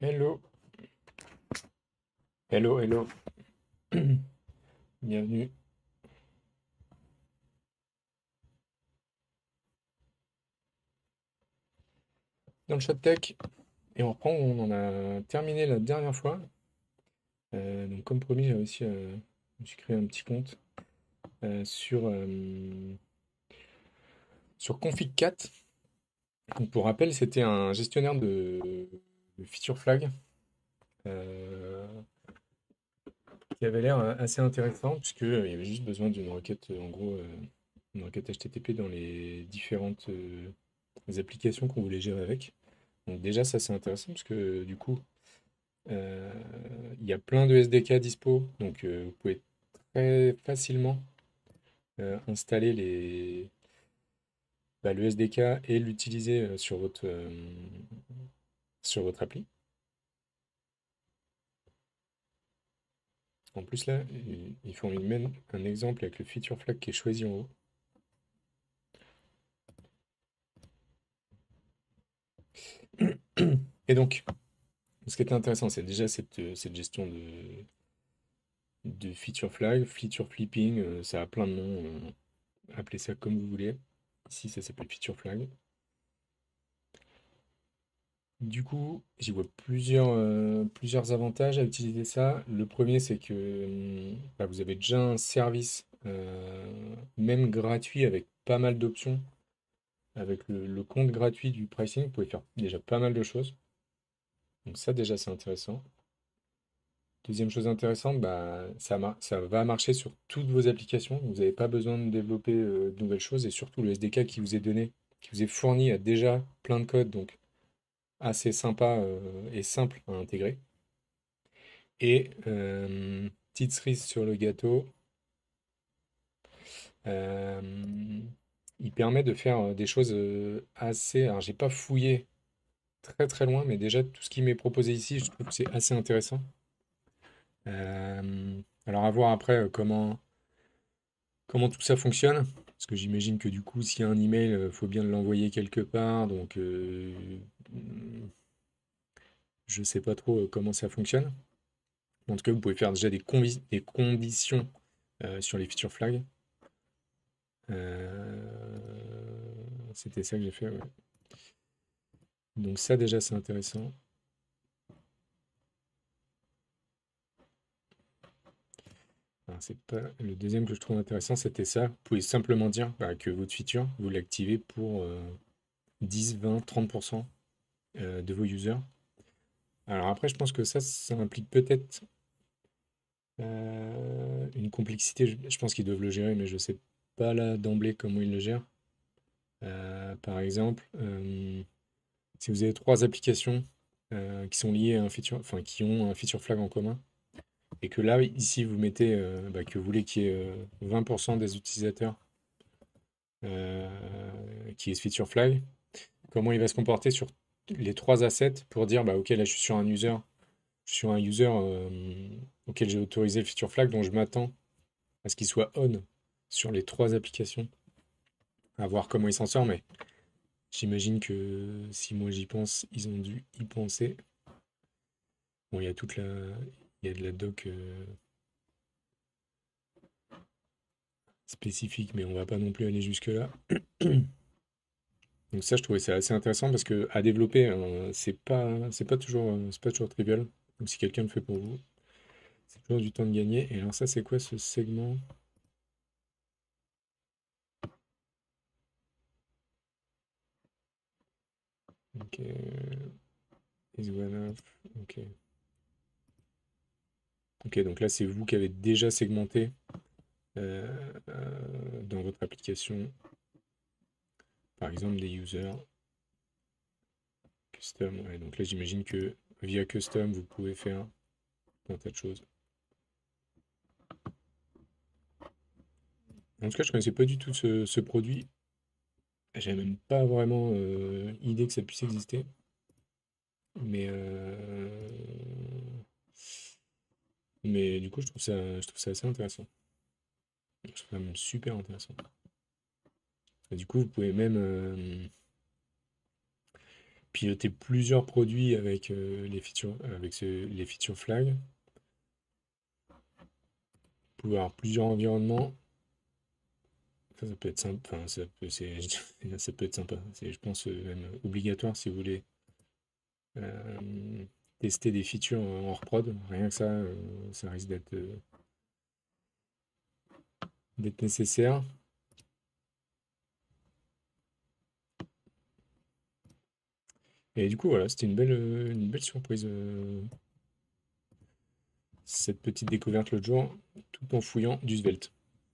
Hello, hello, hello. Bienvenue dans le chat tech. Et on reprend où on en a terminé la dernière fois. Donc comme promis, j'ai réussi à... Je me suis créé un petit compte sur Config4. Donc pour rappel, c'était un gestionnaire de feature flag euh, qui avait l'air assez intéressant puisqu'il y avait juste besoin d'une requête, en gros, une requête HTTP dans les différentes applications qu'on voulait gérer avec. Donc déjà, ça c'est intéressant parce que du coup, Euh, il y a plein de SDK dispo, donc vous pouvez très facilement installer le SDK et l'utiliser sur votre appli. En plus là, ils font même un exemple avec le feature flag qui est choisi en haut. Et donc, ce qui est intéressant, c'est déjà cette gestion de feature flipping, ça a plein de noms, appelez ça comme vous voulez. Ici, ça s'appelle feature flag. Du coup, j'y vois plusieurs avantages à utiliser ça. Le premier, c'est que vous avez déjà un service, même gratuit, avec pas mal d'options. Avec le compte gratuit du pricing, vous pouvez faire déjà pas mal de choses. Donc ça, déjà, c'est intéressant. Deuxième chose intéressante, ça va marcher sur toutes vos applications. Vous n'avez pas besoin de développer de nouvelles choses. Et surtout, le SDK qui vous est donné, qui vous est fourni, a déjà plein de code. Donc assez sympa et simple à intégrer. Et petite cerise sur le gâteau, euh, il permet de faire des choses assez. Alors, j'ai pas fouillé très très loin, mais déjà tout ce qui m'est proposé ici, je trouve que c'est assez intéressant. Alors, à voir après comment tout ça fonctionne. Parce que j'imagine que du coup, s'il y a un email, il faut bien l'envoyer quelque part. Donc, je sais pas trop comment ça fonctionne. En tout cas, vous pouvez faire déjà des conditions sur les feature flags. C'était ça que j'ai fait, ouais. Donc ça déjà c'est intéressant. Alors, c'est pas le deuxième que je trouve intéressant, c'était ça. Vous pouvez simplement dire que votre feature, vous l'activez pour 10, 20, 30% de vos users. Alors après, je pense que ça implique peut-être une complexité. Je pense qu'ils doivent le gérer, mais je sais pas là d'emblée comment ils le gèrent. Par exemple, si vous avez trois applications qui sont liées à un feature, enfin qui ont un feature flag en commun, et que là, ici, vous mettez que vous voulez qu'il y ait 20% des utilisateurs qui est ce feature flag, comment il va se comporter sur les trois assets pour dire, ok, là, je suis sur un user auquel j'ai autorisé le feature flag, donc je m'attends à ce qu'il soit on sur les trois applications, à voir comment il s'en sort, mais j'imagine que si moi j'y pense, ils ont dû y penser. Bon, il y a de la doc spécifique, mais on va pas non plus aller jusque-là. Donc ça, je trouvais ça assez intéressant parce que à développer, c'est pas toujours trivial. Donc si quelqu'un le fait pour vous, c'est toujours du temps de gagner. Et alors ça, c'est quoi ce segment? Ok, is one of. Ok. Ok, donc là, c'est vous qui avez déjà segmenté dans votre application, par exemple, des users custom. Ouais, donc là, j'imagine que via custom, vous pouvez faire un tas de choses. En tout cas, je connaissais pas du tout ce produit. J'avais même pas vraiment idée que ça puisse exister. Mais, mais du coup, je trouve ça assez intéressant. Je trouve ça même super intéressant. Et du coup, vous pouvez même piloter plusieurs produits avec les feature flags. Vous pouvez avoir plusieurs environnements. Ça peut être sympa. Enfin, ça peut être sympa. C'est, je pense, même obligatoire si vous voulez tester des features en hors prod. Rien que ça risque d'être nécessaire. Et du coup, voilà, c'était une belle surprise, cette petite découverte l'autre jour, tout en fouillant du Svelte.